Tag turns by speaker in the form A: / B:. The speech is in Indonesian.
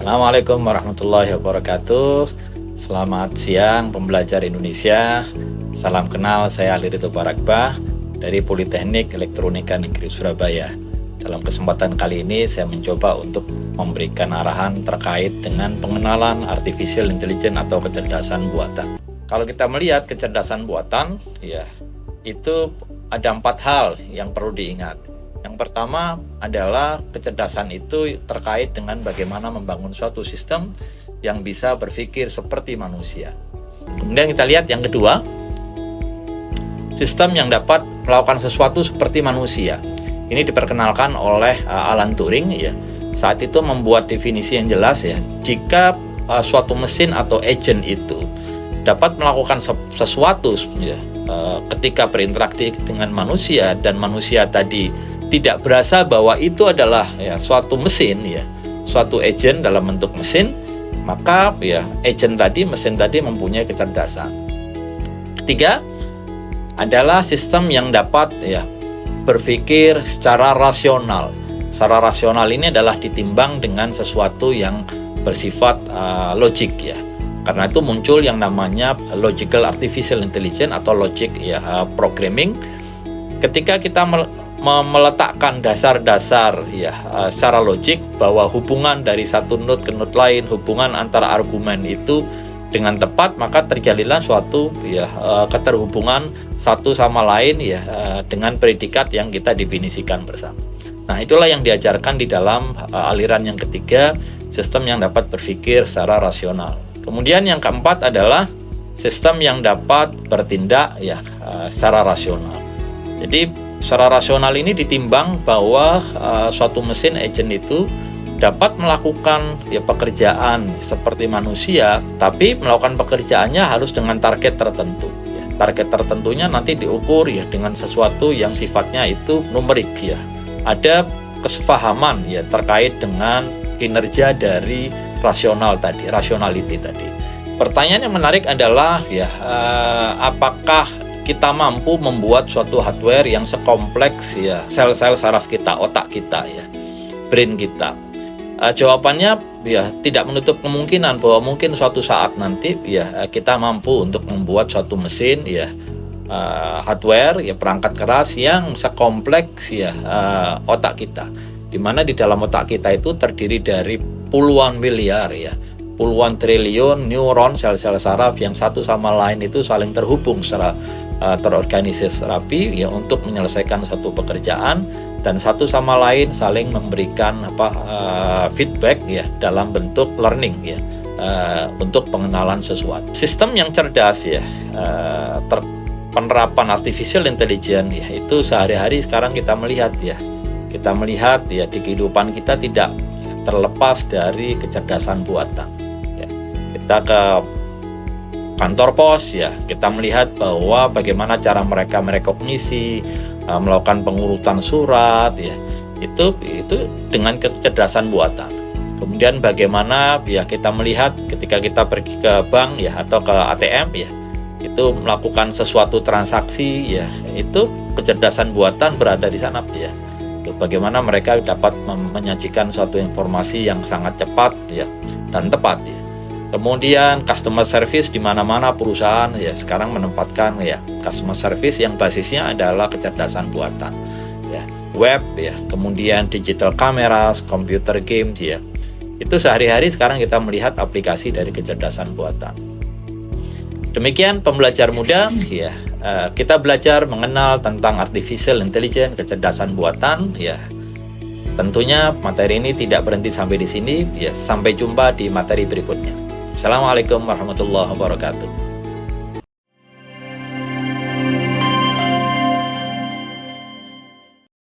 A: Assalamualaikum warahmatullahi wabarakatuh. Selamat siang pembelajar Indonesia. Salam kenal, saya Ali Ridho Barakbah dari Politeknik Elektronika Negeri Surabaya. Dalam kesempatan kali ini saya mencoba untuk memberikan arahan terkait dengan pengenalan artificial intelligence atau kecerdasan buatan. Kalau kita melihat kecerdasan buatan, ya itu ada 4 hal yang perlu diingat. Yang pertama adalah kecerdasan itu terkait dengan bagaimana membangun suatu sistem yang bisa berpikir seperti manusia. Kemudian kita lihat yang kedua, sistem yang dapat melakukan sesuatu seperti manusia. Ini diperkenalkan oleh Alan Turing ya. Saat itu membuat definisi yang jelas ya. Jika suatu mesin atau agent itu dapat melakukan sesuatu ya, ketika berinteraksi dengan manusia dan manusia tadi tidak berasa bahwa itu adalah ya suatu mesin ya, suatu agent dalam bentuk mesin, maka ya agent tadi, mesin tadi mempunyai kecerdasan. Ketiga adalah sistem yang dapat ya berpikir secara rasional. Secara rasional ini adalah ditimbang dengan sesuatu yang bersifat logik ya. Karena itu muncul yang namanya logical artificial intelligence atau logic ya programming. Ketika kita meletakkan dasar-dasar ya secara logik bahwa hubungan dari satu node ke node lain, hubungan antara argumen itu dengan tepat, maka terjalinlah suatu ya keterhubungan satu sama lain ya dengan predikat yang kita definisikan bersama. Nah, itulah yang diajarkan di dalam aliran yang ketiga, sistem yang dapat berpikir secara rasional. Kemudian yang keempat adalah sistem yang dapat bertindak ya secara rasional. Jadi secara rasional ini ditimbang bahwa suatu mesin agent itu dapat melakukan ya pekerjaan seperti manusia, tapi melakukan pekerjaannya harus dengan target tertentu. Ya. Target tertentunya nanti diukur ya dengan sesuatu yang sifatnya itu numerik ya. Ada kesepahaman ya terkait dengan kinerja dari rasional tadi, rationality tadi. Pertanyaan yang menarik adalah ya apakah kita mampu membuat suatu hardware yang sekompleks ya sel-sel saraf kita, otak kita ya, brain kita. Jawabannya ya tidak menutup kemungkinan bahwa mungkin suatu saat nanti ya kita mampu untuk membuat suatu mesin ya hardware ya perangkat keras yang sekompleks ya otak kita. Di mana di dalam otak kita itu terdiri dari puluhan miliar ya, puluhan triliun neuron sel-sel saraf yang satu sama lain itu saling terhubung secara terorganisir rapi ya untuk menyelesaikan satu pekerjaan dan satu sama lain saling memberikan feedback ya dalam bentuk learning ya untuk pengenalan sesuatu. Sistem yang cerdas ya penerapan artificial intelligence ya itu sehari-hari sekarang kita melihat ya di kehidupan kita tidak terlepas dari kecerdasan buatan ya. Kita ke kantor pos ya, kita melihat bahwa bagaimana cara mereka merekognisi, melakukan pengurutan surat ya, itu dengan kecerdasan buatan. Kemudian bagaimana ya kita melihat ketika kita pergi ke bank ya atau ke ATM ya, itu melakukan sesuatu transaksi ya, itu kecerdasan buatan berada di sana ya. Bagaimana mereka dapat menyajikan suatu informasi yang sangat cepat ya dan tepat ya. Kemudian customer service di mana-mana perusahaan ya sekarang menempatkan ya customer service yang basisnya adalah kecerdasan buatan. Ya, web ya, kemudian digital cameras, computer games ya. Itu sehari-hari sekarang kita melihat aplikasi dari kecerdasan buatan. Demikian pembelajar muda ya, kita belajar mengenal tentang artificial intelligence, kecerdasan buatan ya. Tentunya materi ini tidak berhenti sampai di sini ya. Sampai jumpa di materi berikutnya. Assalamualaikum warahmatullahi wabarakatuh.